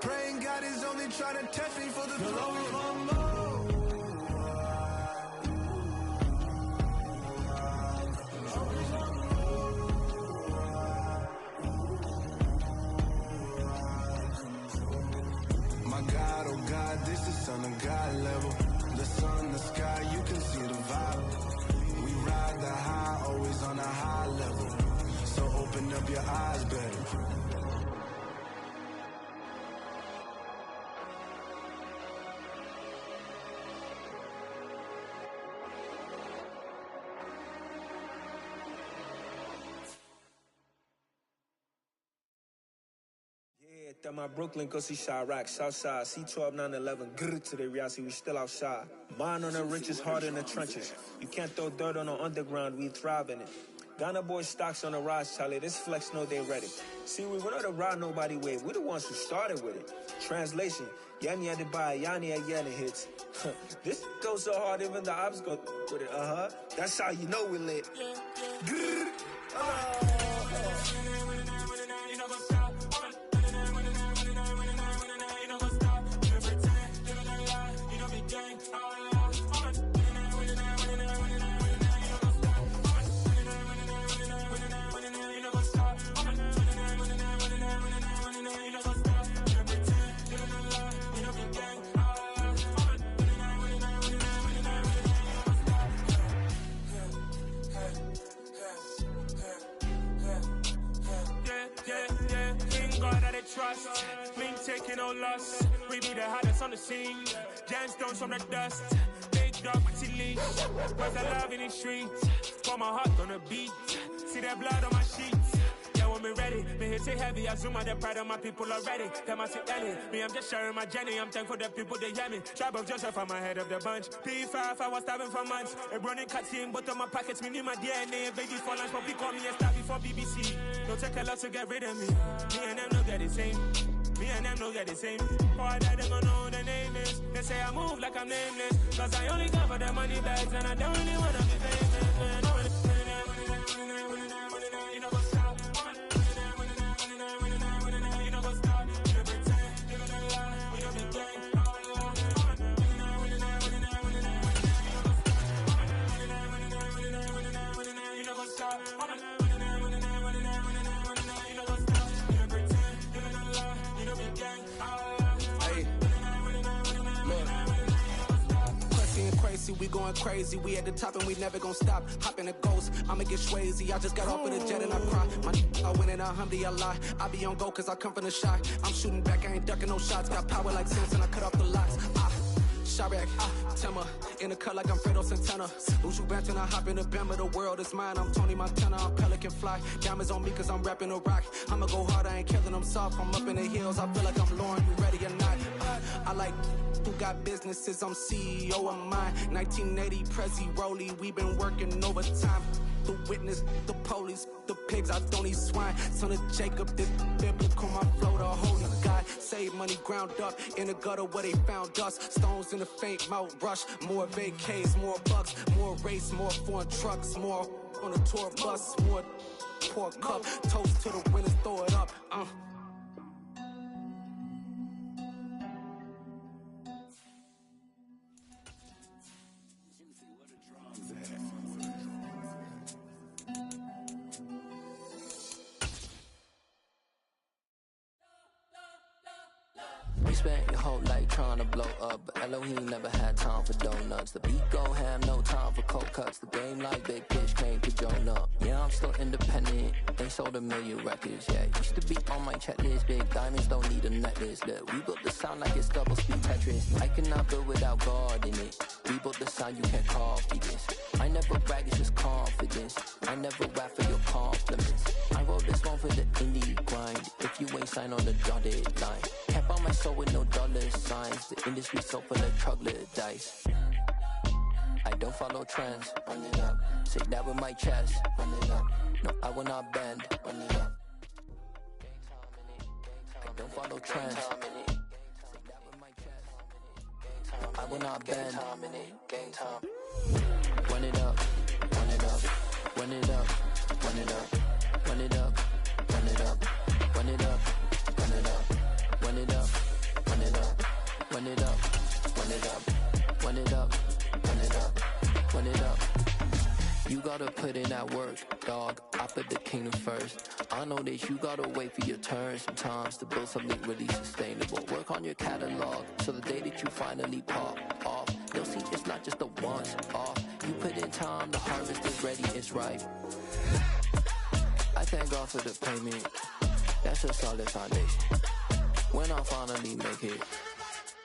Praying God is only trying to test me for the glory of Allah. My God, oh God, this is Son of God level. The sun, the sky, you can see the vibe. We ride the high, always on a high level. So open up your eyes, baby. At my Brooklyn, go see Chirac, Southside, C12, 911, grr to the reality, we still outside. Mine on the riches, hard in the trenches. You can't throw dirt on the underground, we thrive in it. Ghana boys stocks on the rise, Charlie, this flex know they ready. See, we went on the ride nobody wave, we the ones who started with it. Translation, Yanni had to buy, Yanni had Yanni hits. This goes so hard, even the ops go with it, That's how you know we lit. Grr, trust, we ain't taking no loss. We be the hottest on the scene. Gemstones from the dust. Big dog, pretty leash. Where's the love in the streets? Pour my heart on the beat. See that blood on my sheets. Yeah, when me ready, me hit it heavy. I zoom out the pride of my people already. Them I see early. Me, I'm just sharing my journey. I'm thankful the people they hear me. Tribe of Joseph, I'm ahead of the bunch. P5, I was starving for months. A running cut in both of my pockets. Me need my DNA. Baby for lunch, but we call me a star before BBC. Don't take a lot to get rid of me. Me and them no get the same. Me and them no get the same. Boy, that they gon' know the name is. They say I move like I'm nameless. Cause I only come for the money bags. And I don't really wanna be famous, man. You know what's up? You know what's up? You know pretend. You know lie. You know the game. You know what's up? Crazy, we going crazy, we at the top and we never gonna stop. Hop in a ghost, I'ma get swayzy. I just got off with a jet and I cry. I win in a Humvee, I lie. I be on go cause I come from the shot. I'm shooting back, I ain't ducking no shots. Got power like Samson, I cut off the locks. Chirac, Timmer, in the cut like I'm Fredo Santana. Uju Banton, I hop in the Bama, the world is mine. I'm Tony Montana, I'm Pelican Fly. Diamonds on me cause I'm rapping a rock. I'ma go hard, I ain't killing them soft. I'm up in the hills, I feel like I'm Lauren, you ready or not? I like who got businesses, I'm CEO of mine. 1980 Prezi Rolly, we been working overtime. The witness, the police, the pigs, I don't eat swine. Son of Jacob, this biblical, my flow, the holy God. Save money ground up in the gutter where they found us. Stones in the faint mouth rush. More vacays, more bucks, more race, more foreign trucks, more on a tour bus, more pour cup. Toast to the winners, throw it up. You spent your whole life trying to blow up, but Elohim never had time for donuts. The beat go ham, no time for cold cuts. The game like Big Pitch came to Jonah. Yeah, I'm still independent. They sold 1 million records, yeah. Used to be on my checklist. Big diamonds don't need a necklace. Look, we built the sound like it's double speed Tetris. I cannot build without God in it. We built the sound, you can't copy this. I never brag, it's just confidence. I never rap for your compliments. I wrote this one for the indie grind. If you ain't signed on the dotted line, can't buy my soul with no dollar signs. The industry so full of troglodytes. I don't follow trends. Run it up. Say that with my chest. Run it up. No, I will not bend. Run it up. I don't follow trends. Say that with my chest. I will not bend. Run it up. Run it up. Run it up. Run it up. Run it up. Run it up. Run it up. Run gotta put in that work, dog. I put the kingdom first. I know that you gotta wait for your turn sometimes to build something really sustainable. Work on your catalog, so the day that you finally pop off, you'll see it's not just a once off. You put in time, the harvest is ready, it's ripe. I thank God for the payment. That's a solid foundation. When I finally make it,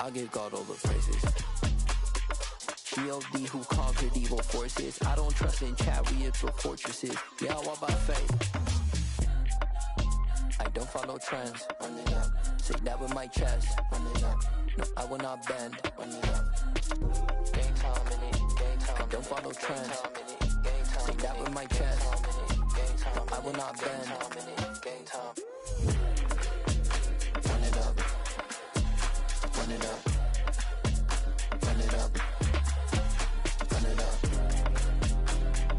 I give God all the praises. G.O.D. who conquered evil forces. I don't trust in chariots or fortresses. Yeah, I walk by faith. I don't follow trends. Say that with my chest. No, I will not bend. Game time in it. I don't follow trends. Say that with my chest. I will not bend. Game time. Run it up. Run it up. Run it up. Run it up.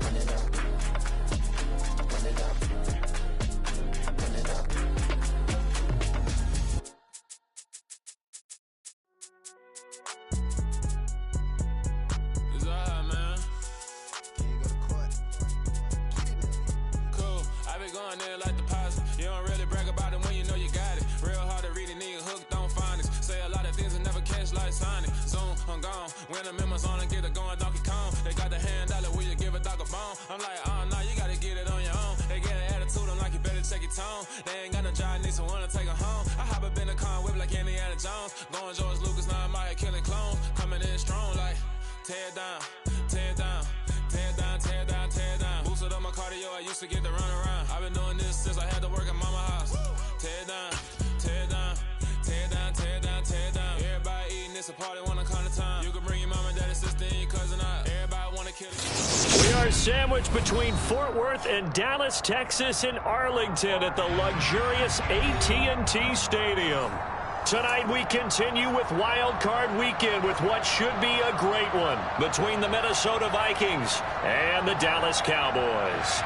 Run it up. Run it up. Run it up. It's alright, man. Cool. I been going there like the posse. You don't really brag about it when you know you got it. Real hard to read a nigga hooked on phonics. Say a lot of things and never catch like Sonic. Zoom, I'm gone. When the members on and get it going Donkey Kong. They got the hand dollar, will you give a dog a bone? I'm like, oh no, you gotta get it on your own. They get an attitude, I'm like, you better check your tone. They ain't got no job, need someone to take her home. I hop up in the car, whip like Indiana Jones. Going George Lucas, now I'm out here killing clones. Coming in strong like, tear down, tear down. Tear down, tear down, tear down. Boosted up my cardio, I used to get to run around. I've been doing this since I had to work at mama house. Tear down, tear down, tear down, tear down, tear down. Everybody eating, it's a party, wanna come to time. You can bring your mom and daddy, sister, and your cousin out. Everybody wanna kill it. We are sandwiched between Fort Worth and Dallas, Texas, and Arlington at the luxurious AT&T Stadium. Tonight we continue with Wild Card Weekend with what should be a great one between the Minnesota Vikings and the Dallas Cowboys.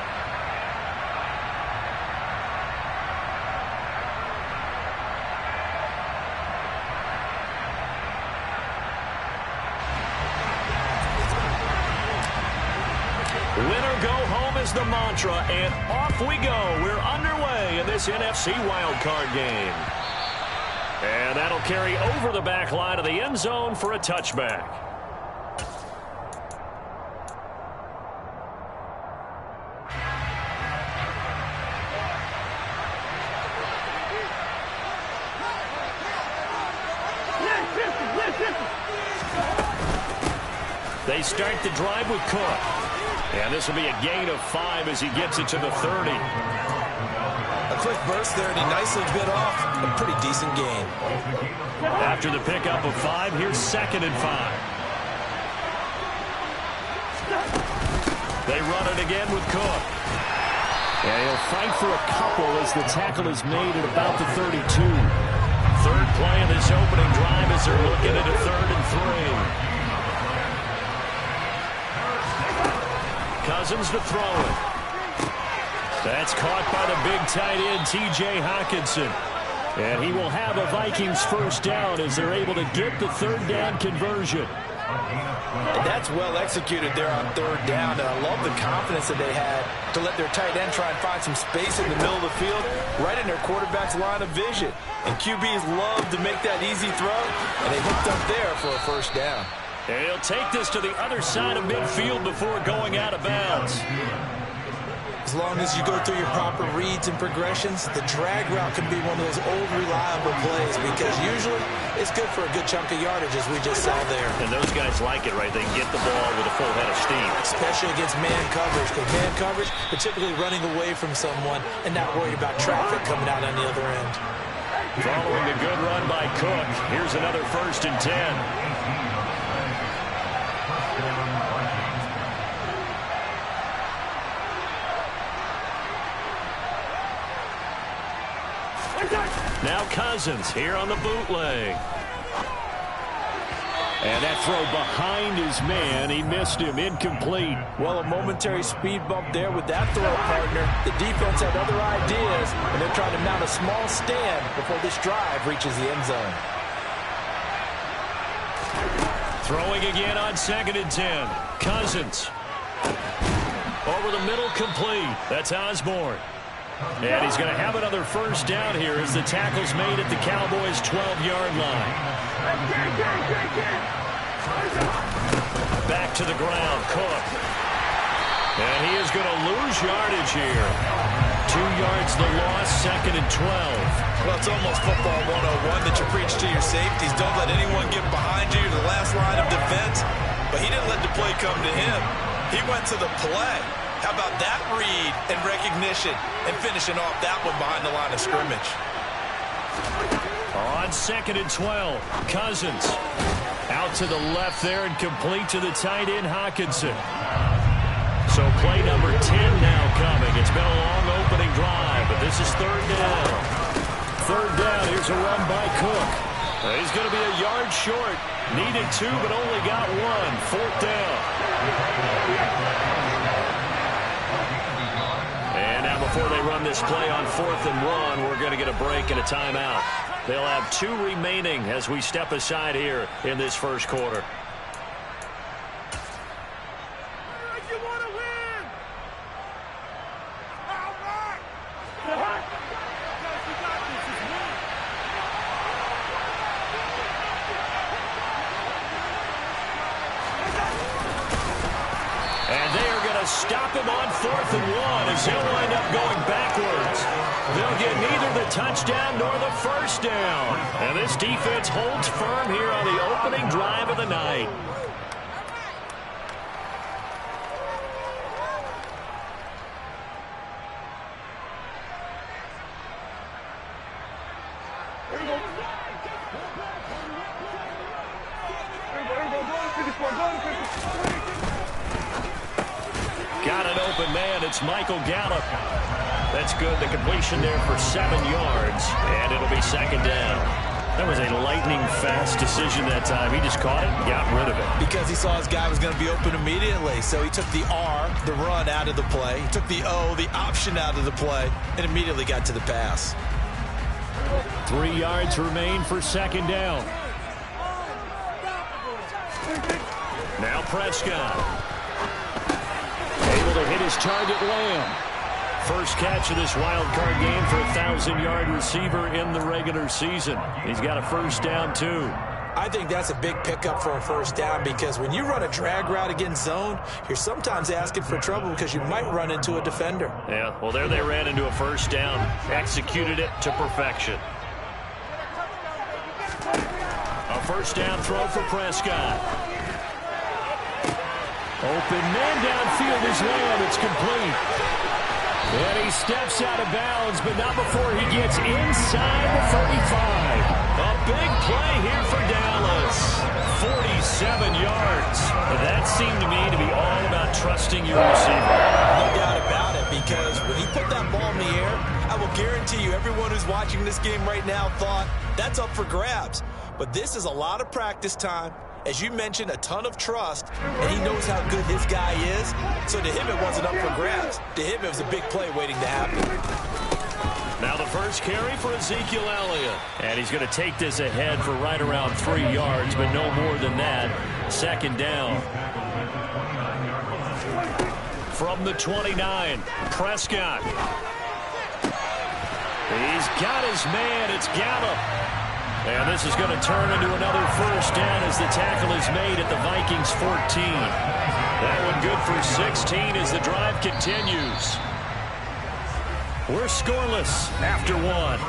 Win or go home is the mantra, and off we go. We're underway in this NFC Wild Card game. And that'll carry over the back line of the end zone for a touchback. They start the drive with Cook. And this will be a gain of 5 as he gets it to the 30. A quick burst there, and he nicely bit off a pretty decent gain. After the pickup of 5, here's 2nd and 5. They run it again with Cook. And he'll fight for a couple as the tackle is made at about the 32. Third play of this opening drive as they're looking at a 3rd and 3. Cousins to throw it. That's caught by the big tight end, T.J. Hockenson. And he will have a Vikings first down as they're able to get the 3rd down conversion. And that's well executed there on 3rd down. And I love the confidence that they had to let their tight end try and find some space in the middle of the field, right in their quarterback's line of vision. And QBs love to make that easy throw, and they hooked up there for a first down. And he'll take this to the other side of midfield before going out of bounds. As long as you go through your proper reads and progressions, the drag route can be one of those old reliable plays because usually it's good for a good chunk of yardage, as we just saw there. And those guys like it, right? They can get the ball with a full head of steam. Especially against man coverage, because man coverage, they're typically running away from someone and not worried about traffic coming out on the other end. Following a good run by Cook, here's another 1st and 10. Now Cousins here on the bootleg. And that throw behind his man. He missed him. Incomplete. Well, a momentary speed bump there with that throw, partner. The defense had other ideas, and they're trying to mount a small stand before this drive reaches the end zone. Throwing again on 2nd and 10. Cousins. Over the middle, complete. That's Osborne. And he's going to have another first down here as the tackle's made at the Cowboys' 12-yard line. Back to the ground, Cook. And he is going to lose yardage here. 2 yards the loss, 2nd and 12. Well, it's almost football 101 that you preach to your safeties. Don't let anyone get behind you, the last line of defense. But he didn't let the play come to him. He went to the play. How about that read and recognition and finishing off that one behind the line of scrimmage? On 2nd and 12, Cousins out to the left there and complete to the tight end, Hockenson. So play number 10 now coming. It's been a long opening drive, but this is 3rd down. 3rd down, here's a run by Cook. He's going to be a yard short. Needed 2, but only got 1. 4th down. And now before they run this play on 4th and 1, we're going to get a break and a timeout. They'll have 2 remaining as we step aside here in this first quarter. Stop him on 4th and 1 as he'll wind up going backwards. They'll get neither the touchdown nor the first down. And this defense holds firm here on the opening drive of the night. Got an open man. It's Michael Gallup. That's good. The completion there for 7 yards, and it'll be 2nd down. That was a lightning-fast decision that time. He just caught it and got rid of it. Because he saw his guy was going to be open immediately. So he took the R, the run, out of the play. He took the O, the option, out of the play, and immediately got to the pass. 3 yards remain for 2nd down. Now Prescott. Able to hit his target, Lamb. First catch of this wild card game for a 1,000-yard receiver in the regular season. He's got a first down, too. I think that's a big pickup for a first down because when you run a drag route against zone, you're sometimes asking for trouble because you might run into a defender. Yeah, well, there they ran into a first down. Executed it to perfection. A first down throw for Prescott. Open man downfield is Lamb. It's complete. And he steps out of bounds, but not before he gets inside the 35. A big play here for Dallas. 47 yards. That seemed to me to be all about trusting your receiver. No doubt about it, because when he put that ball in the air, I will guarantee you everyone who's watching this game right now thought that's up for grabs. But this is a lot of practice time. As you mentioned, a ton of trust, and he knows how good his guy is. So to him, it wasn't up for grabs. To him, it was a big play waiting to happen. Now the first carry for Ezekiel Elliott. And he's going to take this ahead for right around 3 yards, but no more than that. 2nd down. From the 29, Prescott. He's got his man. It's Gallup. And this is going to turn into another first down as the tackle is made at the Vikings 14. That one good for 16 as the drive continues. We're scoreless after 1.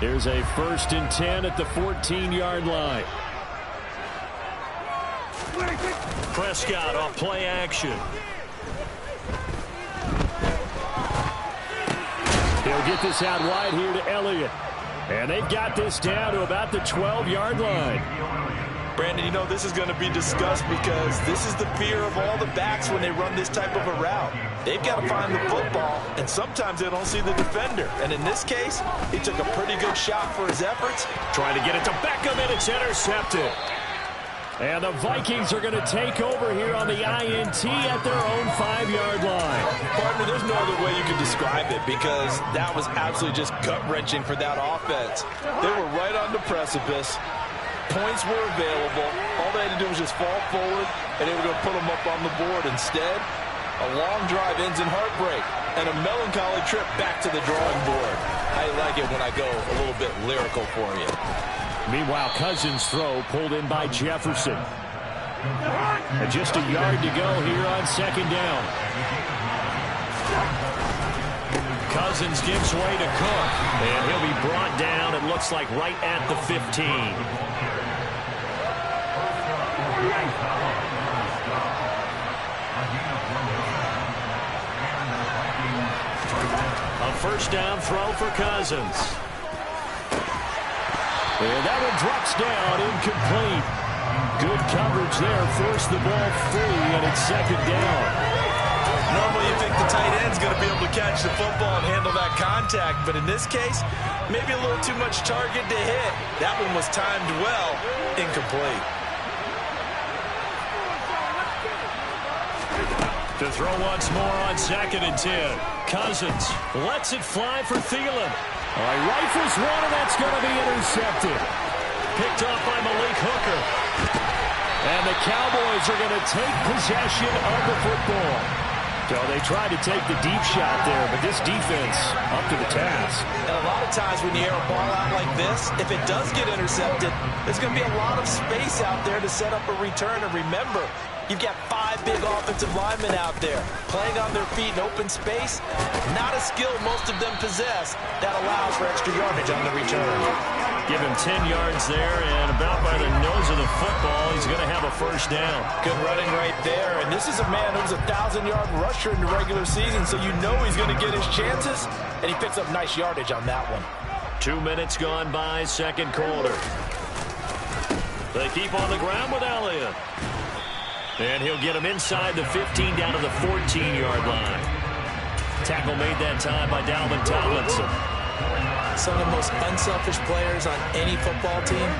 Here's a 1st and 10 at the 14-yard line. Prescott off play action. He'll get this out wide here to Elliott. And they've got this down to about the 12-yard line. Brandon, you know this is going to be discussed because this is the fear of all the backs when they run this type of a route. They've got to find the football, and sometimes they don't see the defender. And in this case, he took a pretty good shot for his efforts. Trying to get it to Beckham, and it's intercepted. And the Vikings are going to take over here on the INT at their own 5-yard line. Partner, there's no other way you can describe it because that was absolutely just gut-wrenching for that offense. They were right on the precipice. Points were available. All they had to do was just fall forward, and they were going to put them up on the board. Instead, a long drive ends in heartbreak and a melancholy trip back to the drawing board. I like it when I go a little bit lyrical for you. Meanwhile, Cousins' throw pulled in by Jefferson. And just a yard to go here on second down. Cousins gives way to Cook. And he'll be brought down, it looks like, right at the 15. A first down throw for Cousins. And that one drops down, incomplete. Good coverage there, forced the ball free, and it's second down. Normally you think the tight end's going to be able to catch the football and handle that contact, but in this case, maybe a little too much target to hit. That one was timed well, incomplete. To throw once more on 2nd and 10. Cousins lets it fly for Thielen. Rifles one, and that's going to be intercepted. Picked off by Malik Hooker. And the Cowboys are going to take possession of the football. So they tried to take the deep shot there, but this defense up to the task. And a lot of times when you air a ball out like this, if it does get intercepted, there's going to be a lot of space out there to set up a return. And remember, you've got 5 big offensive linemen out there playing on their feet in open space. Not a skill most of them possess that allows for extra yardage on the return. Give him 10 yards there, and about by the nose of the football, he's going to have a first down. Good running right there, and this is a man who's a 1,000-yard rusher in the regular season, so you know he's going to get his chances, and he picks up nice yardage on that one. 2 minutes gone by, second quarter. They keep on the ground with Elliott. And he'll get him inside the 15 down to the 14-yard line. Tackle made that time by Dalvin Tomlinson. Some of the most unselfish players on any football team,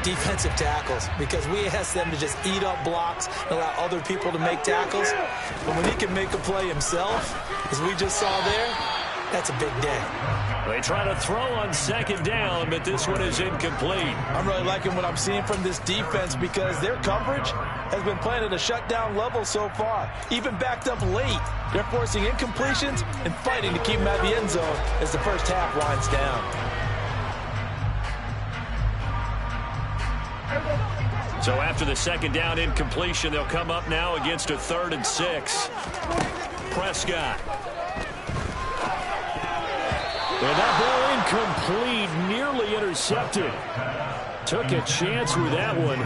defensive tackles, because we ask them to just eat up blocks and allow other people to make tackles. But when he can make a play himself, as we just saw there, that's a big day. They try to throw on second down, but this one is incomplete. I'm really liking what I'm seeing from this defense because their coverage has been playing at a shutdown level so far. Even backed up late, they're forcing incompletions and fighting to keep them out of the end zone as the first half winds down. So after the second down incompletion, they'll come up now against a 3rd and 6. Prescott. And that ball incomplete, nearly intercepted. Took a chance with that one.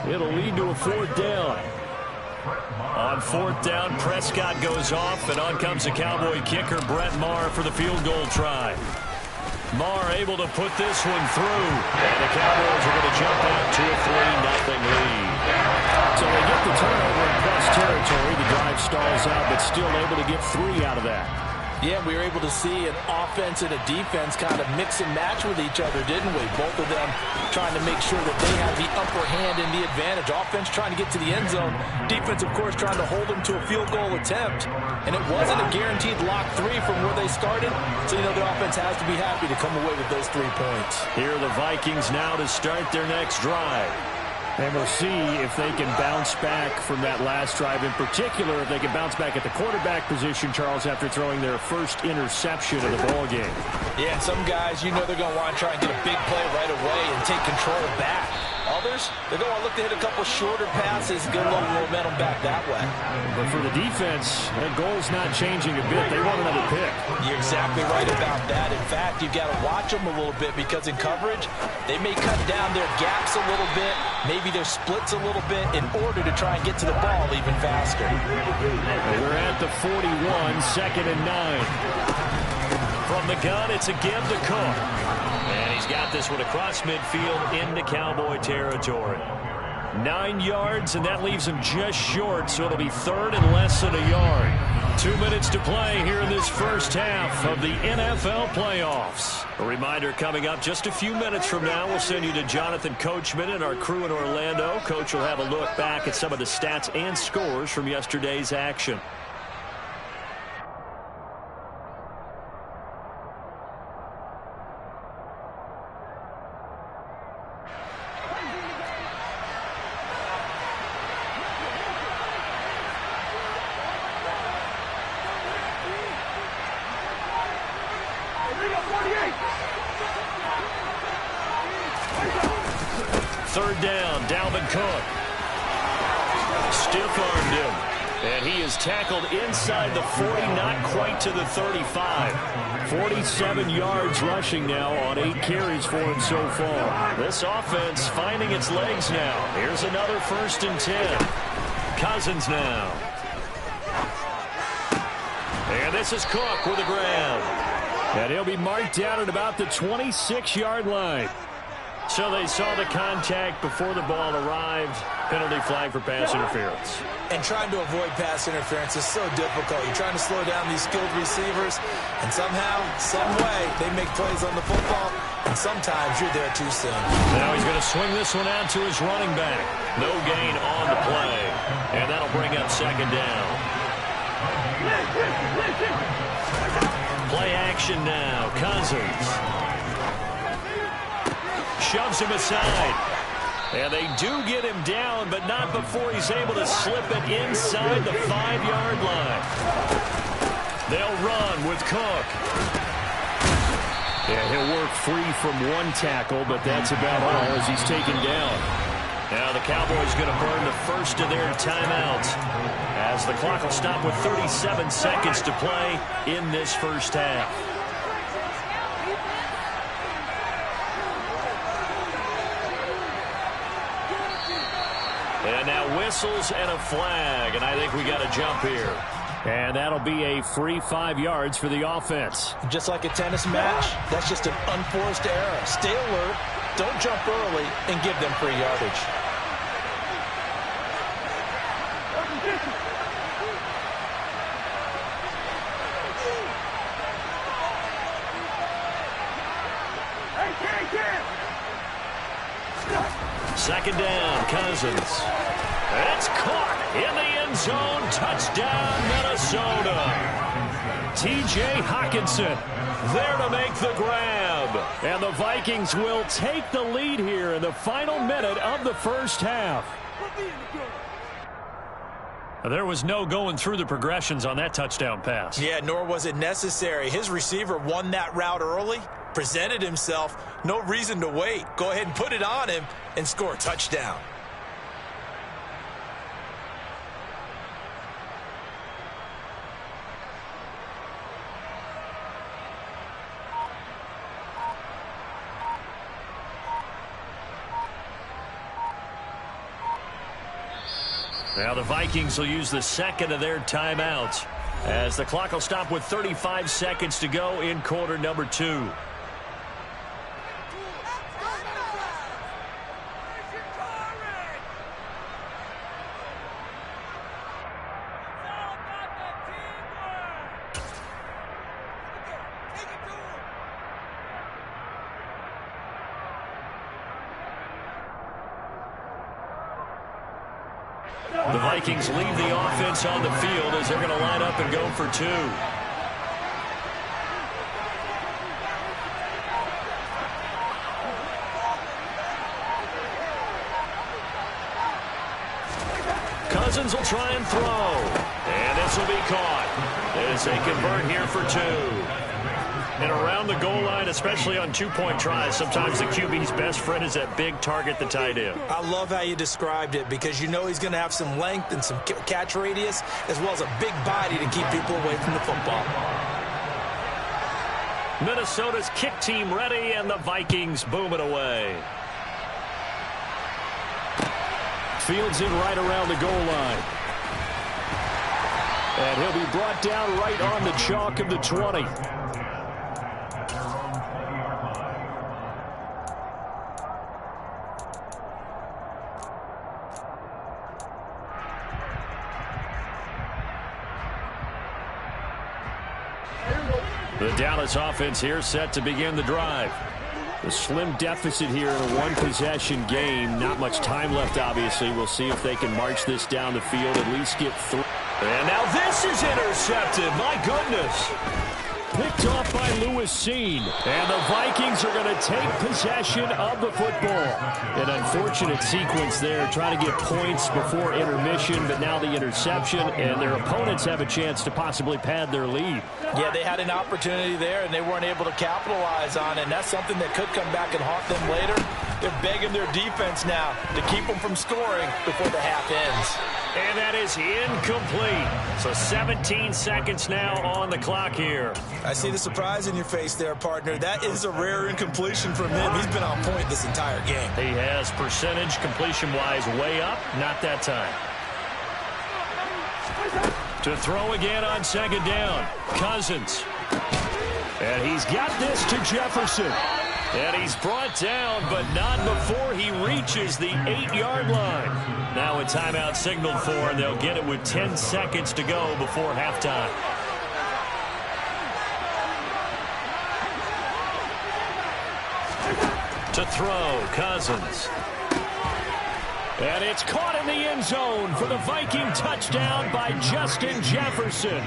It'll lead to a 4th down. On 4th down, Prescott goes off, and on comes the Cowboy kicker, Brett Maher, for the field goal try. Maher able to put this one through. And the Cowboys are going to jump out to a 3-0 lead. So they get the turnover in plus territory. The drive stalls out, but still able to get 3 out of that. Yeah, we were able to see an offense and a defense kind of mix and match with each other, didn't we? Both of them trying to make sure that they have the upper hand and the advantage. Offense trying to get to the end zone. Defense, of course, trying to hold them to a field goal attempt. And it wasn't a guaranteed lock 3 from where they started. So, you know, the offense has to be happy to come away with those 3 points. Here are the Vikings now to start their next drive. And we'll see if they can bounce back from that last drive. In particular, if they can bounce back at the quarterback position, Charles, after throwing their first interception of the ballgame. Yeah, and some guys, you know they're going to want to try and get a big play right away and take control back. Others, they're going to look to hit a couple shorter passes, get a little momentum back that way. But for the defense, that goal's not changing a bit. They want another pick. You're exactly right about that. In fact, you've got to watch them a little bit because in coverage, they may cut down their gaps a little bit, maybe their splits a little bit in order to try and get to the ball even faster. We're at the 41, 2nd and 9. From the gun, it's again to Cook. And he's got this one across midfield into Cowboy territory. 9 yards, and that leaves him just short, so it'll be 3rd and less than a yard. 2 minutes to play here in this first half of the NFL playoffs. A reminder coming up just a few minutes from now, we'll send you to Jonathan Coachman and our crew in Orlando. Coach will have a look back at some of the stats and scores from yesterday's action. Third down, Dalvin Cook. Stiff-armed him. And he is tackled inside the 40, not quite to the 35. 47 yards rushing now on 8 carries for him so far. This offense finding its legs now. Here's another 1st and 10. Cousins now. And this is Cook with a grab. And he'll be marked down at about the 26-yard line. So they saw the contact before the ball arrived. Penalty flag for pass interference. And trying to avoid pass interference is so difficult. You're trying to slow down these skilled receivers, and somehow, some way, they make plays on the football, and sometimes you're there too soon. Now he's going to swing this one out to his running back. No gain on the play, and that'll bring up 2nd down. Play action now. Cousins shoves him aside. And they do get him down, but not before he's able to slip it inside the 5-yard line. They'll run with Cook. Yeah, he'll work free from one tackle, but that's about all as he's taken down. Now the Cowboys going to burn the first of their timeouts as the clock will stop with 37 seconds to play in this first half. And now whistles and a flag, and I think we got a jump here. And that'll be a free 5 yards for the offense. Just like a tennis match, that's just an unforced error. Stay alert, don't jump early, and give them free yardage. Second down, Cousins. It's caught in the end zone. Touchdown, Minnesota. T.J. Hockenson there to make the grab. And the Vikings will take the lead here in the final minute of the first half. There was no going through the progressions on that touchdown pass. Yeah, nor was it necessary. His receiver won that route early, presented himself, no reason to wait. Go ahead and put it on him and score a touchdown. Now the Vikings will use the second of their timeouts as the clock will stop with 35 seconds to go in quarter number 2. The Vikings leave the offense on the field as they're going to line up and go for 2. Cousins will try and throw. And this will be caught as they convert here for 2. And around the goal line, especially on 2-point tries, sometimes the QB's best friend is that big target, the tight end. I love how you described it because you know he's going to have some length and some catch radius as well as a big body to keep people away from the football. Minnesota's kick team ready, and the Vikings boom it away. Fields in right around the goal line. And he'll be brought down right on the chalk of the 20. The Dallas offense here set to begin the drive. A slim deficit here in a one-possession game. Not much time left, obviously. We'll see if they can march this down the field, at least get through. And now this is intercepted. My goodness. Picked off by Lewis Cine. And the Vikings are going to take possession of the football. An unfortunate sequence there, trying to get points before intermission, but now the interception, and their opponents have a chance to possibly pad their lead. Yeah, they had an opportunity there, and they weren't able to capitalize on it, and that's something that could come back and haunt them later. They're begging their defense now to keep them from scoring before the half ends. And that is incomplete. So 17 seconds now on the clock here. I see the surprise in your face there, partner. That is a rare incompletion from him. He's been on point this entire game. He has percentage completion-wise way up. Not that time. To throw again on second down. Cousins. And he's got this to Jefferson. And he's brought down, but not before he reaches the 8-yard line. Now a timeout signaled for, and they'll get it with 10 seconds to go before halftime. To throw, Cousins. And it's caught in the end zone for the Viking touchdown by Justin Jefferson.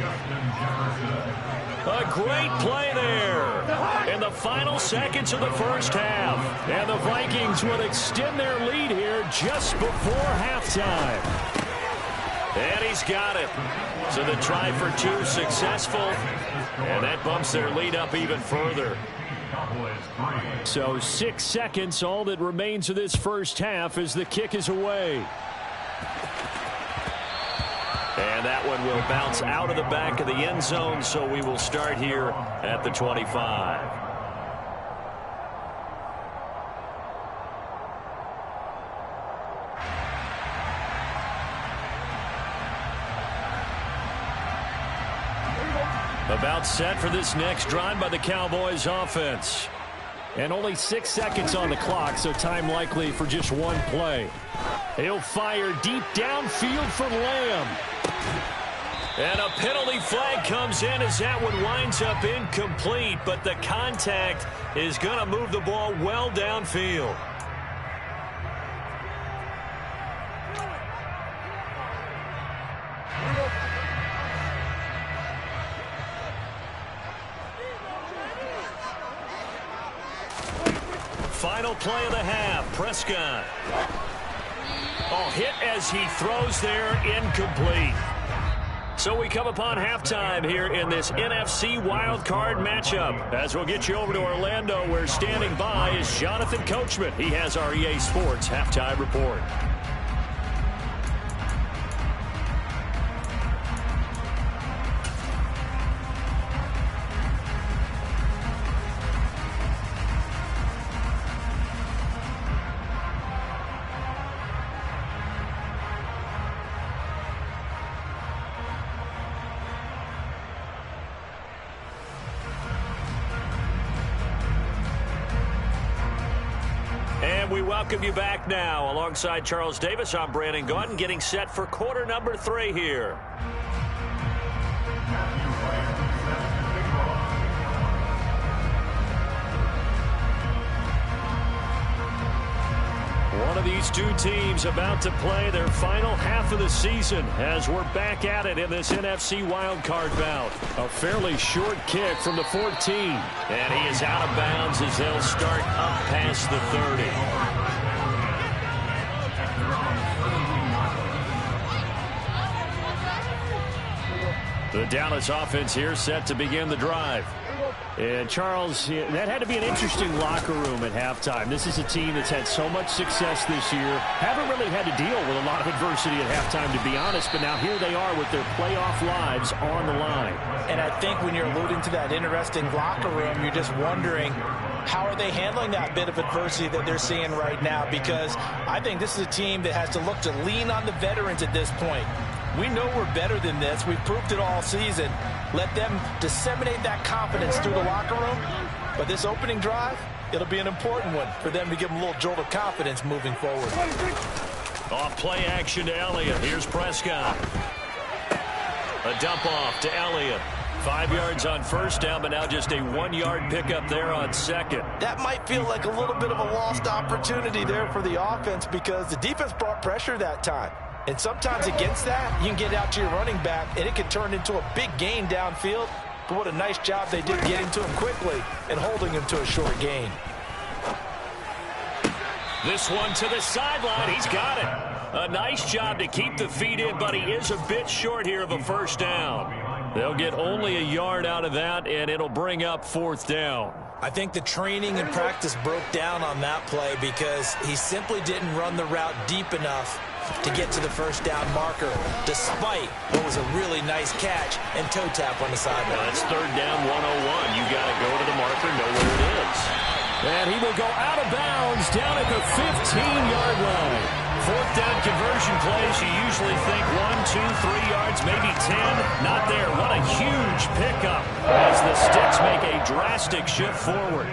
A great play there in the final seconds of the first half. And the Vikings will extend their lead here just before halftime. And he's got it. So the try for two successful. And that bumps their lead up even further. So 6 seconds, all that remains of this first half as the kick is away. And that one will bounce out of the back of the end zone, so we will start here at the 25. About set for this next drive by the Cowboys offense. And only 6 seconds on the clock, so time likely for just one play. He'll fire deep downfield for Lamb. And a penalty flag comes in as that one winds up incomplete, but the contact is going to move the ball well downfield. Final play of the half, Prescott. Oh, hit as he throws there, incomplete. So we come upon halftime here in this NFC wildcard matchup. As we'll get you over to Orlando, where standing by is Jonathan Coachman. He has our EA Sports halftime report. We welcome you back now. Alongside Charles Davis, I'm Brandon Gaudin, getting set for quarter number 3 here. One of these two teams about to play their final half of the season as we're back at it in this NFC wildcard bout. A fairly short kick from the 14. And he is out of bounds as they'll start up past the 30. The Dallas offense here set to begin the drive. And Charles, that had to be an interesting locker room at halftime. This is a team that's had so much success this year. Haven't really had to deal with a lot of adversity at halftime, to be honest. But now here they are with their playoff lives on the line. And I think when you're alluding to that interesting locker room, you're just wondering, how are they handling that bit of adversity that they're seeing right now? Because I think this is a team that has to look to lean on the veterans at this point. We know we're better than this. We've proved it all season. Let them disseminate that confidence through the locker room. But this opening drive, it'll be an important one for them to give them a little jolt of confidence moving forward. Off play action to Elliott. Here's Prescott. A dump off to Elliott. 5 yards on first down, but now just a 1-yard pickup there on second. That might feel like a little bit of a lost opportunity there for the offense because the defense brought pressure that time. And sometimes against that, you can get out to your running back, and it can turn into a big gain downfield. But what a nice job they did getting to him quickly and holding him to a short gain. This one to the sideline. He's got it. A nice job to keep the feet in, but he is a bit short here of a first down. They'll get only a yard out of that, and it'll bring up 4th down. I think the training and practice broke down on that play because he simply didn't run the route deep enough to get to the first down marker, despite what was a really nice catch and toe tap on the sideline. That's 3rd down 101. You got to go to the marker, know where it is. And he will go out of bounds down at the 15-yard line. 4th down conversion plays, you usually think 1, 2, 3 yards, maybe 10. Not there. What a huge pickup as the Sticks make a drastic shift forward.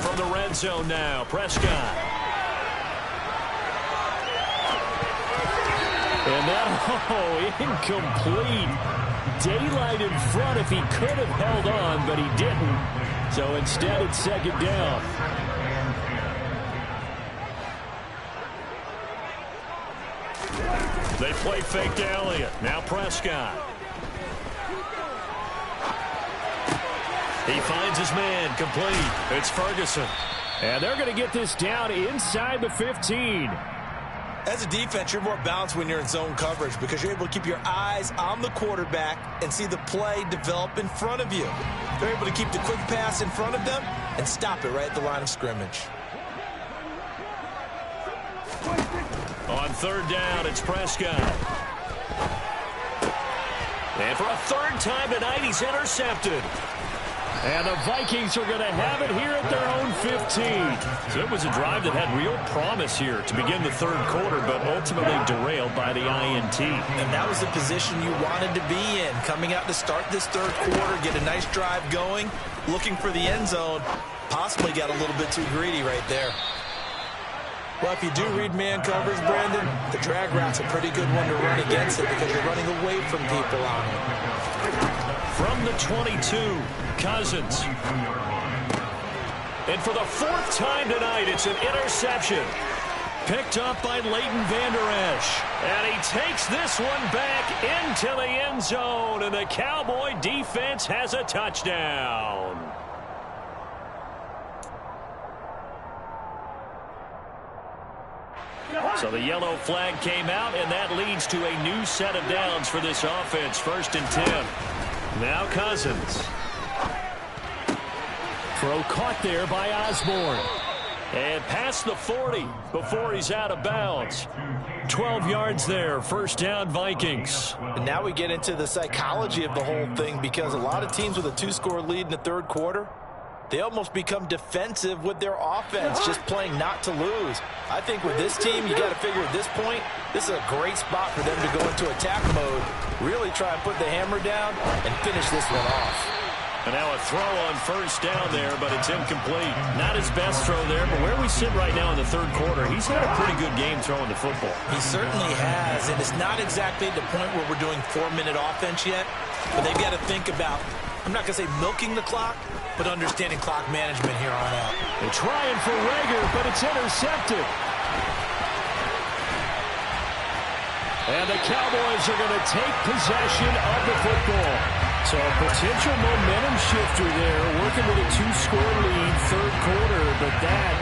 From the red zone now, Prescott. And that, incomplete. Daylight in front if he could have held on, but he didn't. So instead, it's 2nd down. They play fake to Elliott. Now Prescott. He finds his man complete. It's Ferguson. And they're going to get this down inside the 15. As a defense, you're more balanced when you're in zone coverage because you're able to keep your eyes on the quarterback and see the play develop in front of you. They're able to keep the quick pass in front of them and stop it right at the line of scrimmage. On 3rd down, it's Prescott. And for a 3rd time tonight, he's intercepted. And the Vikings are going to have it here at their own 15. So it was a drive that had real promise here to begin the 3rd quarter, but ultimately derailed by the INT. And that was the position you wanted to be in. Coming out to start this 3rd quarter, get a nice drive going, looking for the end zone. Possibly got a little bit too greedy right there. Well, if you do read man coverage, Brandon, the drag route's a pretty good one to run against it because you're running away from people on it. From the 22, Cousins. And for the 4th time tonight, it's an interception. Picked up by Leighton Vander Esch. And he takes this one back into the end zone, and the Cowboy defense has a touchdown. So the yellow flag came out, and that leads to a new set of downs for this offense. 1st and 10. Now Cousins. Throw caught there by Osborne. And past the 40 before he's out of bounds. 12 yards there. 1st down, Vikings. And now we get into the psychology of the whole thing because a lot of teams with a 2-score lead in the 3rd quarter, they almost become defensive with their offense, just playing not to lose. I think with this team, you got to figure at this point, this is a great spot for them to go into attack mode, really try and put the hammer down and finish this one off. And now a throw on 1st down there, but it's incomplete. Not his best throw there, but where we sit right now in the 3rd quarter, he's had a pretty good game throwing the football. He certainly has, and it's not exactly the point where we're doing 4-minute offense yet, but they've got to think about, I'm not going to say milking the clock, but understanding clock management here on out. They're trying for Reagor, but it's intercepted. And the Cowboys are going to take possession of the football. So a potential momentum shifter there, working with a 2-score lead, 3rd quarter, but that,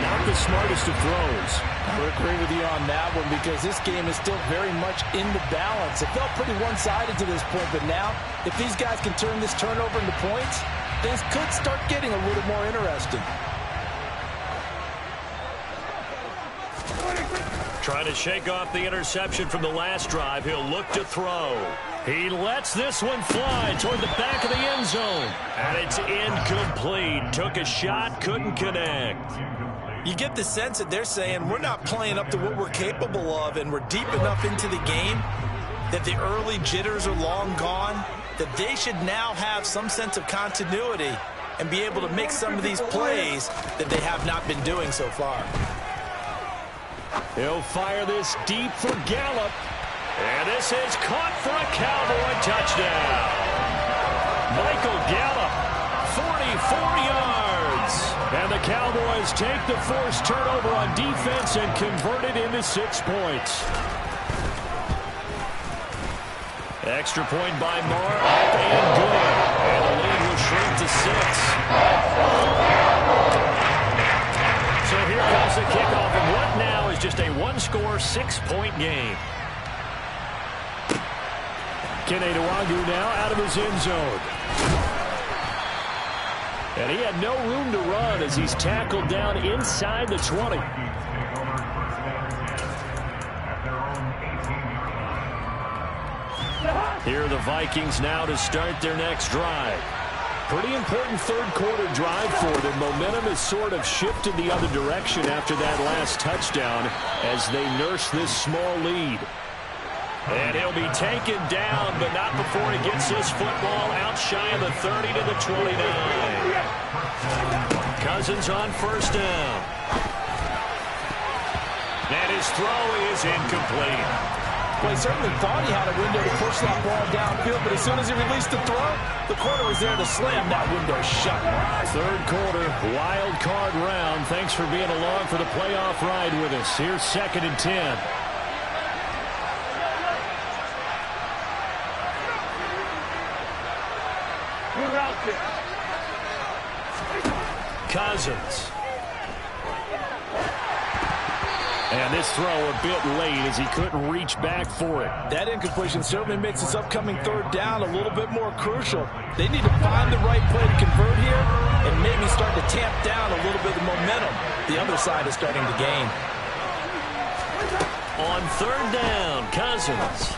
not the smartest of throws. I would agree with you on that one because this game is still very much in the balance. It felt pretty one-sided to this point, but now, if these guys can turn this turnover into points, things could start getting a little more interesting. Trying to shake off the interception from the last drive. He'll look to throw. He lets this one fly toward the back of the end zone. And it's incomplete. Took a shot, couldn't connect. You get the sense that they're saying we're not playing up to what we're capable of, and we're deep enough into the game that the early jitters are long gone, that they should now have some sense of continuity and be able to make some of these plays that they have not been doing so far. He'll fire this deep for Gallup. And this is caught for a Cowboy touchdown. Michael Gallup, 44 yards. And the Cowboys take the forced turnover on defense and convert it into 6 points. Extra point by Moore, up and good. And the lead will shrink to 6. So here comes the kickoff, and what now is just a one-score, 6-point game. Kene Nwangwu now out of his end zone. And he had no room to run as he's tackled down inside the 20. Here are the Vikings now to start their next drive. Pretty important third-quarter drive for them. Momentum has sort of shifted the other direction after that last touchdown as they nurse this small lead. And he'll be taken down, but not before he gets this football out shy of the 30 to the 29. Cousins on first down. And his throw is incomplete. Well, he certainly thought he had a window to push that ball downfield, but as soon as he released the throw, the corner was there to slam that window shut. Third quarter, wild card round. Thanks for being along for the playoff ride with us. Here's 2nd and 10. Cousins. And this throw a bit late as he couldn't reach back for it. That incompletion certainly makes this upcoming third down a little bit more crucial. They need to find the right play to convert here and maybe start to tamp down a little bit of momentum the other side is starting to gain. On third down, Cousins.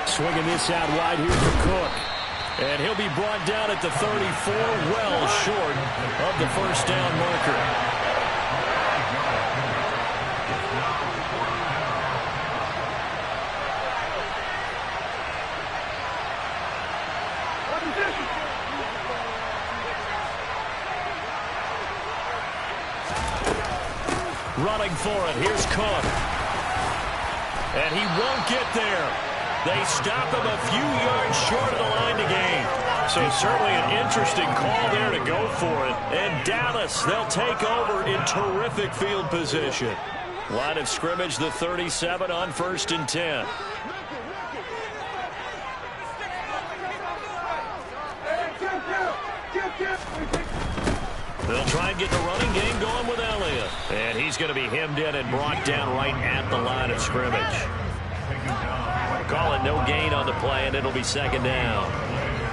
Swinging this out wide here for Cook. And he'll be brought down at the 34, well short of the first down marker. Running for it, here's Cook. And he won't get there. They stop him a few yards short of the line to gain. So certainly an interesting call there to go for it. And Dallas, they'll take over in terrific field position. Line of scrimmage, the 37 on 1st and 10. They'll try and get the running game going with Elliott. And he's going to be hemmed in and brought down right at the line of scrimmage. Call it no gain on the play, and it'll be 2nd down.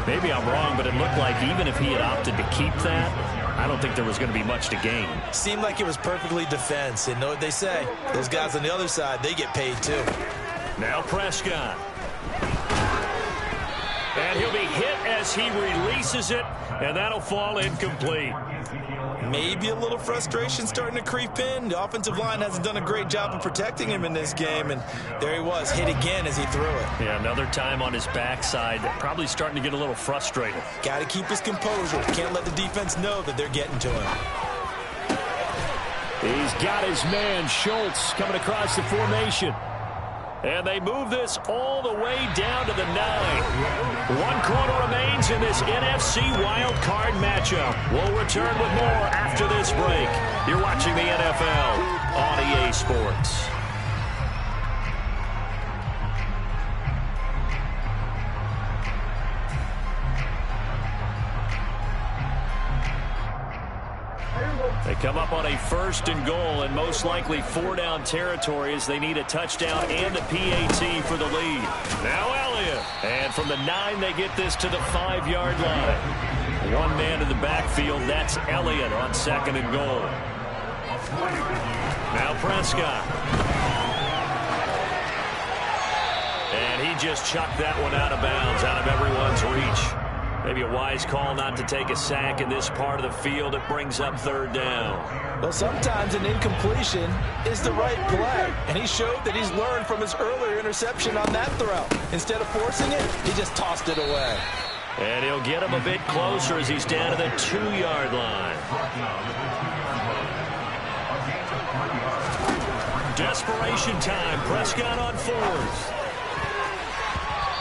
Maybe I'm wrong, but it looked like even if he had opted to keep that, I don't think there was going to be much to gain. Seemed like it was perfectly defense. And know what they say? Those guys on the other side, they get paid too. Now Prescott. And he'll be hit as he releases it, and that'll fall incomplete. Maybe a little frustration starting to creep in. The offensive line hasn't done a great job of protecting him in this game, and there he was, hit again as he threw it. Yeah, another time on his backside, probably starting to get a little frustrated. Got to keep his composure. Can't let the defense know that they're getting to him. He's got his man, Schultz, coming across the formation. And they move this all the way down to the 9. 1 quarter remains in this NFC wild card matchup. We'll return with more after this break. You're watching the NFL on EA Sports. They come up on a 1st and goal and most likely 4-down territory as they need a touchdown and a PAT for the lead. Now Elliott. And from the 9, they get this to the 5-yard line. One man in the backfield, that's Elliott on 2nd and goal. Now Prescott. And he just chucked that one out of bounds, out of everyone's reach. Maybe a wise call not to take a sack in this part of the field. It brings up 3rd down. Well, sometimes an incompletion is the right play. And he showed that he's learned from his earlier interception on that throw. Instead of forcing it, he just tossed it away. And he'll get him a bit closer as he's down to the 2-yard line. desperation time. Prescott on 4th.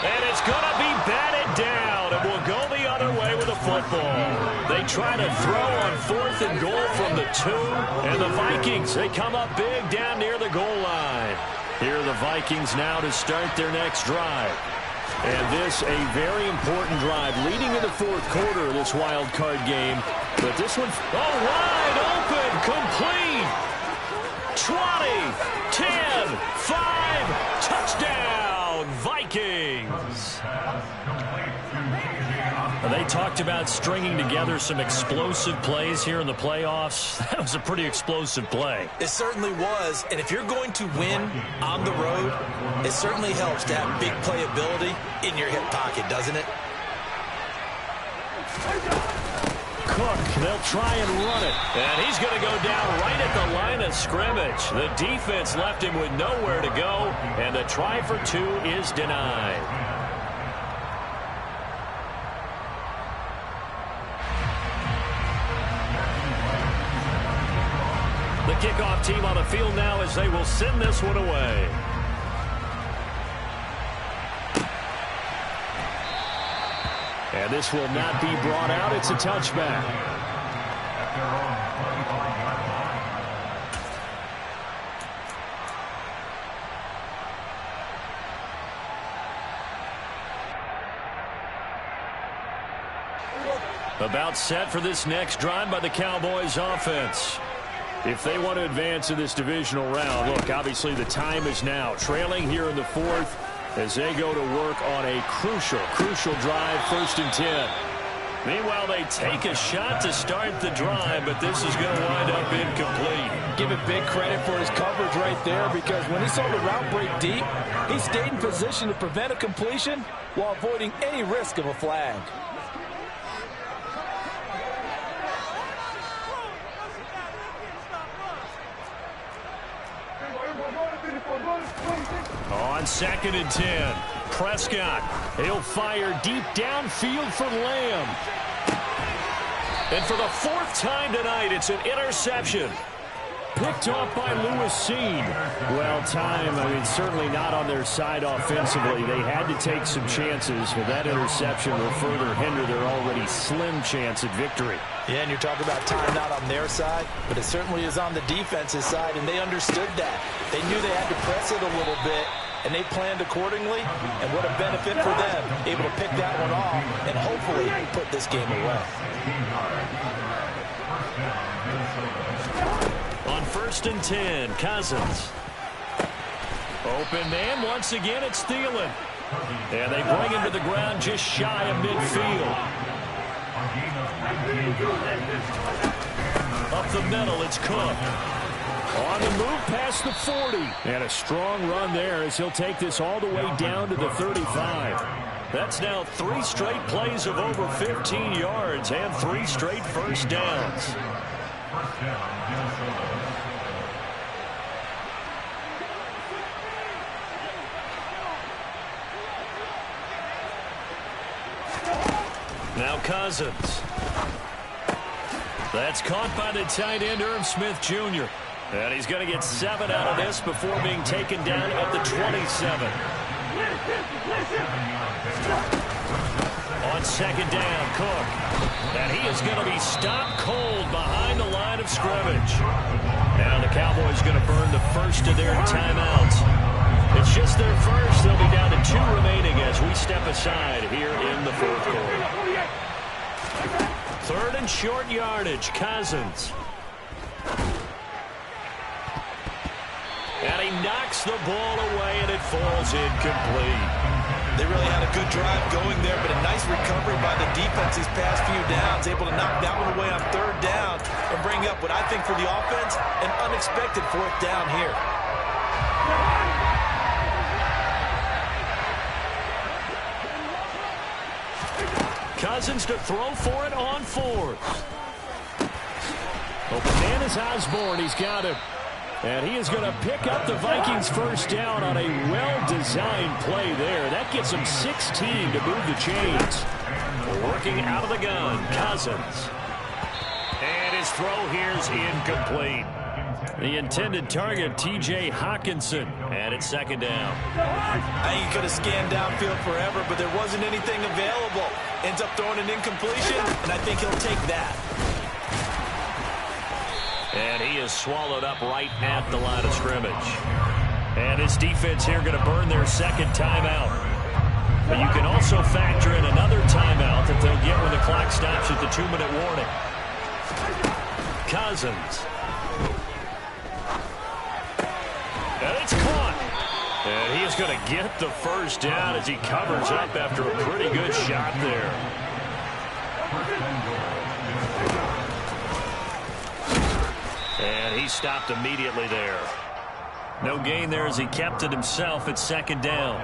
And it's going to be batted down, and will go the other way with a football. They try to throw on 4th and goal from the 2, and the Vikings, they come up big down near the goal line. Here are the Vikings now to start their next drive. And this, a very important drive leading in the 4th quarter of this wild card game. But this one, wide open, complete. 20, 10, 5, touchdown, Vikings. They talked about stringing together some explosive plays here in the playoffs. That was a pretty explosive play. It certainly was. And if you're going to win on the road, it certainly helps to have big playability in your hip pocket, doesn't it? Cook, they'll try and run it. And he's going to go down right at the line of scrimmage. The defense left him with nowhere to go, and the try for 2 is denied. The kickoff team on the field now as they will send this one away. And this will not be brought out. It's a touchback. About set for this next drive by the Cowboys offense. If they want to advance in this divisional round, look, obviously the time is now. Trailing here in the 4th as they go to work on a crucial drive, 1st and 10. Meanwhile, they take a shot to start the drive, but this is going to wind up incomplete. Give it big credit for his coverage right there, because when he saw the route break deep, he stayed in position to prevent a completion while avoiding any risk of a flag. On 2nd and 10, Prescott, he'll fire deep downfield for Lamb. And for the 4th time tonight, it's an interception. Picked off by Lewis Cine. Well, time, certainly not on their side offensively. They had to take some chances, but that interception will further hinder their already slim chance at victory. Yeah, and you're talking about time not on their side, but it certainly is on the defense's side, and they understood that. They knew they had to press it a little bit, and they planned accordingly, and what a benefit for them, able to pick that one off and hopefully put this game away. On 1st and 10, Cousins. Open man, once again it's Thielen. And they bring him to the ground just shy of midfield. Up the middle, it's Cook. On the move past the 40. And a strong run there as he'll take this all the way down to the 35. That's now 3 straight plays of over 15 yards and 3 straight first downs. Now Cousins. That's caught by the tight end, Irv Smith Jr. And he's going to get 7 out of this before being taken down at the 27. On 2nd down, Cook. And he is going to be stopped cold behind the line of scrimmage. Now the Cowboys going to burn the first of their timeouts. It's just their first. They'll be down to 2 remaining as we step aside here in the 4th quarter. 3rd and short yardage, Cousins. And he knocks the ball away, and it falls incomplete. They really had a good drive going there, but a nice recovery by the defense these past few downs, able to knock that one away on 3rd down and bring up what I think for the offense, an unexpected 4th down here. Cousins to throw for it on 4th. Open man is Osborne. He's got it. And he is going to pick up the Vikings' first down on a well-designed play there. That gets him 16 to move the chains. Working out of the gun, Cousins. And his throw here is incomplete. The intended target, T.J. Hawkinson, and it's second down. I think he could have scanned downfield forever, but there wasn't anything available. Ends up throwing an incompletion, and I think he'll take that. And he is swallowed up right at the line of scrimmage. And his defense here going to burn their second timeout. But you can also factor in another timeout that they'll get when the clock stops at the 2-minute warning. Cousins. And it's caught. And he is going to get the first down as he covers up after a pretty good shot there. And he stopped immediately there. No gain there as he kept it himself at second down.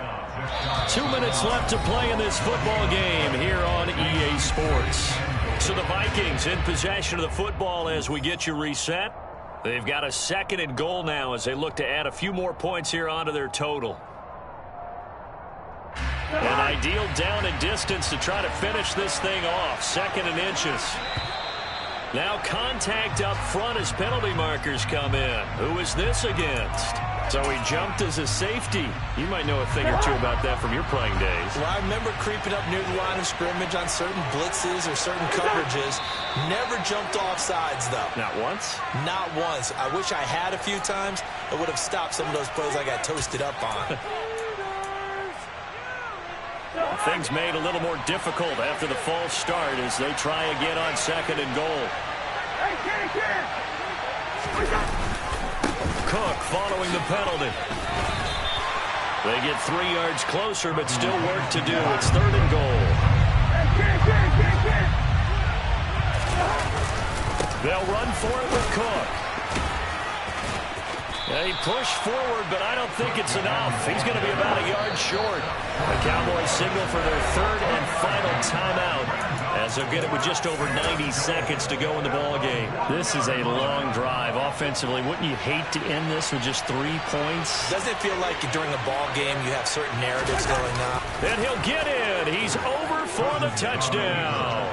2 minutes left to play in this football game here on EA Sports. So the Vikings in possession of the football as we get you reset. They've got a 2nd and goal now as they look to add a few more points here onto their total. An ideal down and distance to try to finish this thing off. 2nd and inches. Now contact up front as penalty markers come in. Who is this against? So he jumped as a safety. You might know a thing or two about that from your playing days. Well, I remember creeping up near the line of scrimmage on certain blitzes or certain coverages. Never jumped off sides, though. Not once? Not once. I wish I had a few times. It would have stopped some of those plays I got toasted up on. Things made a little more difficult after the false start as they try again on 2nd and goal. Cook following the penalty. They get 3 yards closer, but still work to do. It's 3rd and goal. They'll run for it with Cook. They push forward, but I don't think it's enough. He's going to be about a yard short. The Cowboys signal for their 3rd and final timeout as they'll get it with just over 90 seconds to go in the ball game. This is a long drive offensively. Wouldn't you hate to end this with just 3 points? Doesn't it feel like during a ball game you have certain narratives going on? And he'll get in. He's over for the touchdown.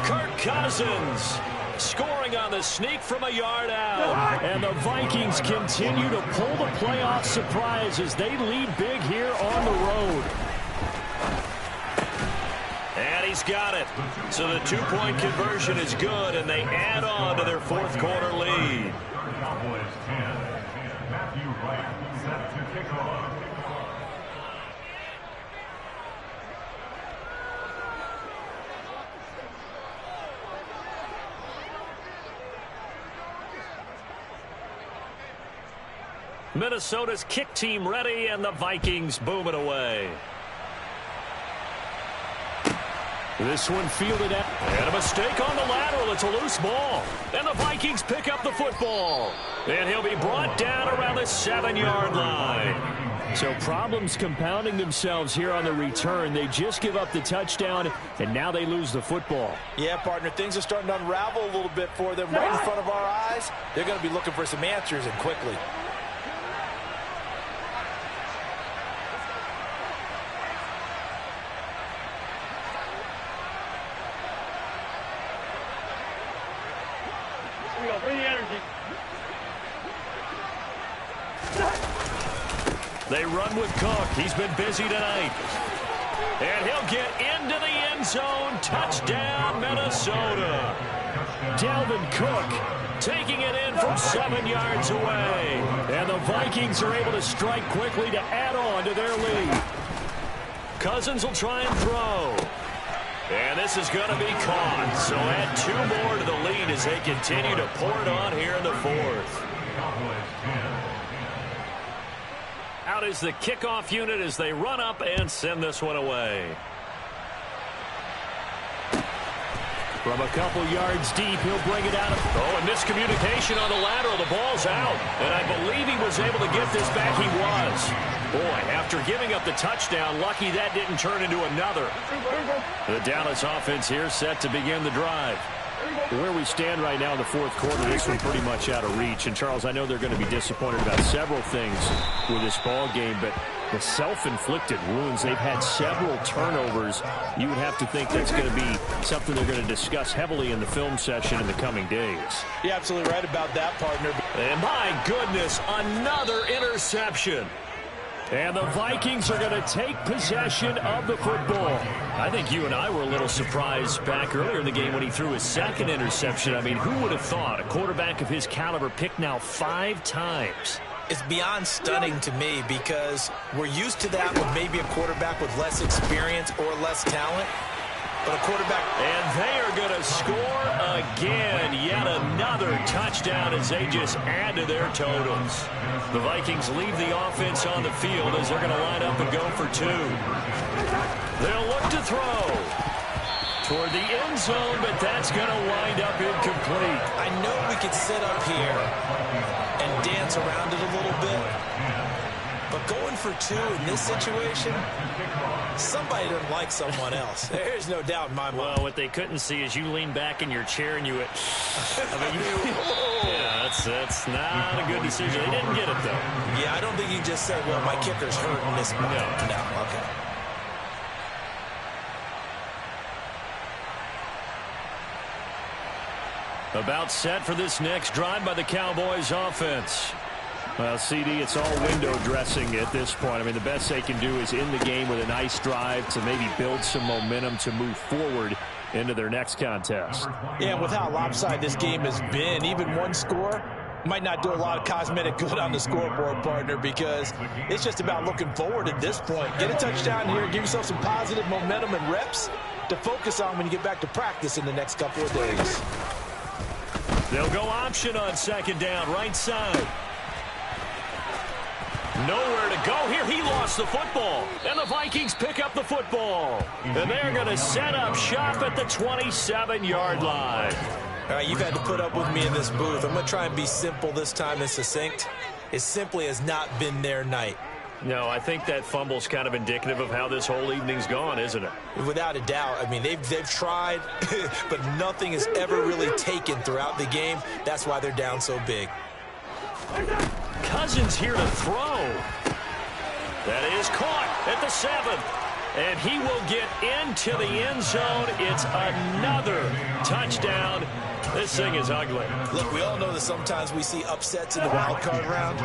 Kirk Cousins scoring on the sneak from a yard out. And the Vikings continue to pull the playoff surprise as they lead big here on the road. And he's got it. So the 2-point conversion is good, and they add on to their 4th quarter lead. Cowboys 10, Matthew Wright set to kick off. Minnesota's kick team ready, and the Vikings boom it away. This one fielded at, and a mistake on the lateral. It's a loose ball. And the Vikings pick up the football. And he'll be brought down around the 7-yard line. So problems compounding themselves here on the return. They just give up the touchdown, and now they lose the football. Yeah, partner, things are starting to unravel a little bit for them right in front of our eyes. They're going to be looking for some answers, and quickly. They run with Cook. He's been busy tonight. And he'll get into the end zone. Touchdown, Minnesota. Dalvin Cook taking it in from 7 yards away. And the Vikings are able to strike quickly to add on to their lead. Cousins will try and throw. And this is going to be caught. So add 2 more to the lead as they continue to pour it on here in the 4th. Out is the kickoff unit as they run up and send this one away. From a couple yards deep, he'll bring it out. And miscommunication on the lateral. The ball's out. And I believe he was able to get this back. He was. Boy, after giving up the touchdown, lucky that didn't turn into another. The Dallas offense here set to begin the drive. Where we stand right now in the 4th quarter, this one pretty much out of reach. And, Charles, I know they're going to be disappointed about several things with this ball game, but the self-inflicted wounds. They've had several turnovers. You would have to think that's going to be something they're going to discuss heavily in the film session in the coming days. You're absolutely right about that, partner. And my goodness, another interception. And the Vikings are going to take possession of the football. I think you and I were a little surprised back earlier in the game when he threw his second interception. I mean, who would have thought a quarterback of his caliber picked now 5 times? It's beyond stunning to me because we're used to that with maybe a quarterback with less experience or less talent. But a quarterback... And they are going to score again. Yet another touchdown as they just add to their totals. The Vikings leave the offense on the field as they're going to line up and go for 2. They'll look to throw toward the end zone, but that's going to wind up incomplete. I know we could sit up here and dance around it a little bit, but going for 2 in this situation, somebody doesn't like someone else. There's no doubt in my mind. Well, what they couldn't see is you lean back in your chair and you went, yeah, that's not a good decision. They didn't get it, though. Yeah, I don't think you just said, well, my kicker's hurting this spot. No, okay. About set for this next drive by the Cowboys offense. Well, CD, it's all window dressing at this point. I mean, the best they can do is in the game with a nice drive to maybe build some momentum to move forward into their next contest. Yeah, with how lopsided this game has been, even one score might not do a lot of cosmetic good on the scoreboard, partner, because it's just about looking forward at this point. Get a touchdown here, give yourself some positive momentum and reps to focus on when you get back to practice in the next couple of days. They'll go option on second down, right side. Nowhere to go here. He lost the football. And the Vikings pick up the football. And they're going to set up shop at the 27-yard line. All right, you've had to put up with me in this booth. I'm going to try and be simple this time and succinct. It simply has not been their night. No, I think that fumble's kind of indicative of how this whole evening's gone, isn't it? Without a doubt. I mean, they've tried, but nothing is ever really taken throughout the game. That's why they're down so big. Cousins here to throw. That is caught at the 7th. And he will get into the end zone. It's another touchdown. This thing is ugly. Look, we all know that sometimes we see upsets in the wild card round.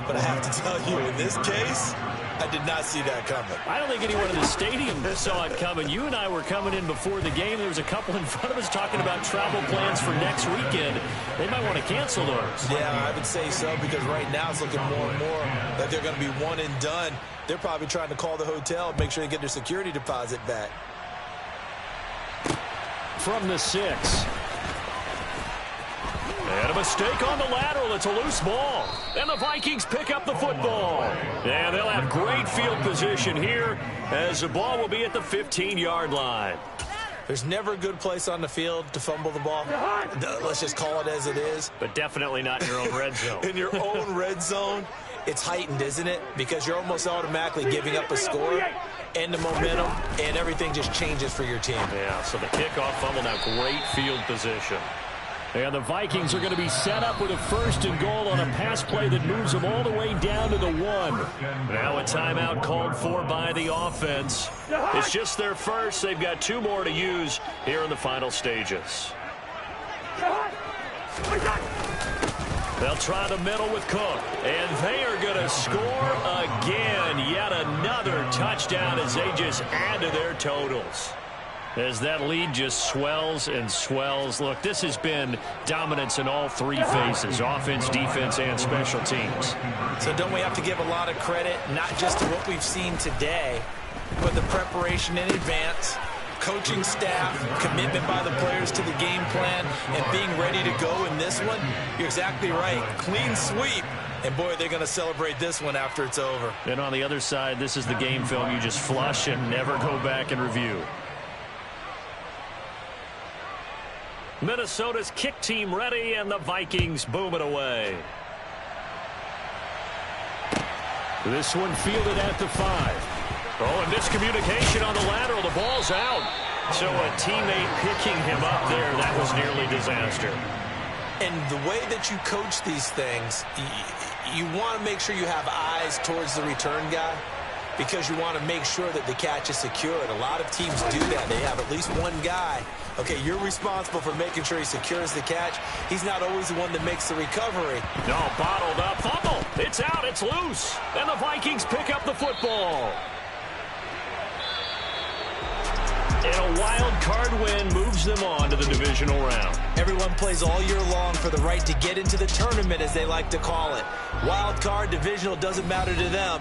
But I have to tell you, in this case, I did not see that coming. I don't think anyone in the stadium saw it coming. You and I were coming in before the game. There was a couple in front of us talking about travel plans for next weekend. They might want to cancel those. Yeah, I would say so, because right now it's looking more and more like they're going to be one and done. They're probably trying to call the hotel and make sure they get their security deposit back. From the 6. And a mistake on the lateral. It's a loose ball. And the Vikings pick up the football. And they'll have great field position here as the ball will be at the 15-yard line. There's never a good place on the field to fumble the ball. Let's just call it as it is. But definitely not in your own red zone. In your own red zone, it's heightened, isn't it? Because you're almost automatically giving up a score and the momentum, and everything just changes for your team. Yeah, so the kickoff fumble, now great field position. And the Vikings are going to be set up with a 1st and goal on a pass play that moves them all the way down to the 1. Now a timeout called for by the offense. It's just their first. They've got 2 more to use here in the final stages. They'll try the middle with Cook. And they are going to score again. Yet another touchdown as they just add to their totals. As that lead just swells and swells. Look, this has been dominance in all 3 phases, offense, defense, and special teams. So don't we have to give a lot of credit, not just to what we've seen today, but the preparation in advance, coaching staff, commitment by the players to the game plan, and being ready to go in this one? You're exactly right. Clean sweep. And, boy, they're going to celebrate this one after it's over. And on the other side, this is the game film you just flush and never go back and review. Minnesota's kick team ready, and the Vikings boom it away. This one fielded at the 5. Oh, and miscommunication on the lateral. The ball's out. So a teammate picking him up there, that was nearly disaster. And the way that you coach these things, you want to make sure you have eyes towards the return guy because you want to make sure that the catch is secured. A lot of teams do that. They have at least one guy. Okay, you're responsible for making sure he secures the catch. He's not always the one that makes the recovery. No, bottled up. Fumble. It's out. It's loose. And the Vikings pick up the football. And a wild card win moves them on to the divisional round. Everyone plays all year long for the right to get into the tournament, as they like to call it. Wild card, divisional, doesn't matter to them.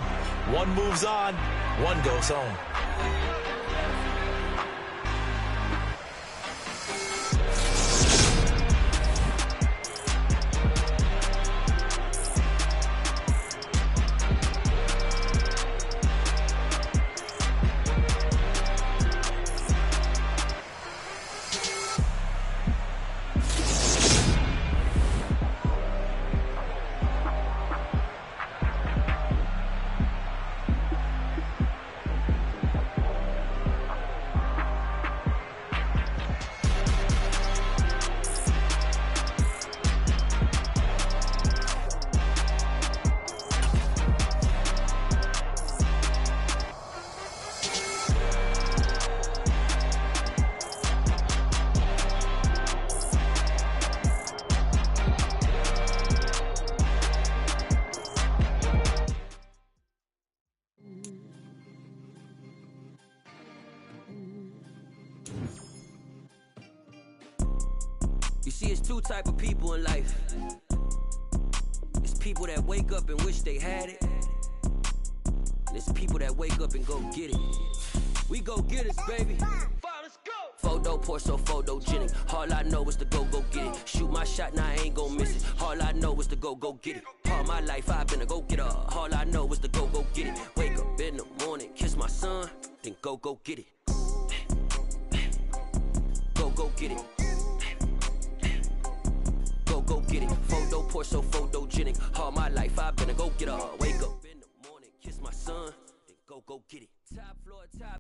One moves on, one goes home. You see, it's two type of people in life. It's people that wake up and wish they had it. And it's people that wake up and go get it. We go get it, baby. Photo, Porso, photogenic. All I know is to go get it. Shoot my shot, now I ain't gon' miss it. All I know is to go get it. All my life I've been a go-getter. All I know is to go get it. Wake up in the morning, kiss my son, then go get it. Go get it. Go get it. Photo, Porso, photogenic. All my life I've been a go-getter. Wake up in the morning, kiss my son, then go get it. Top floor, top.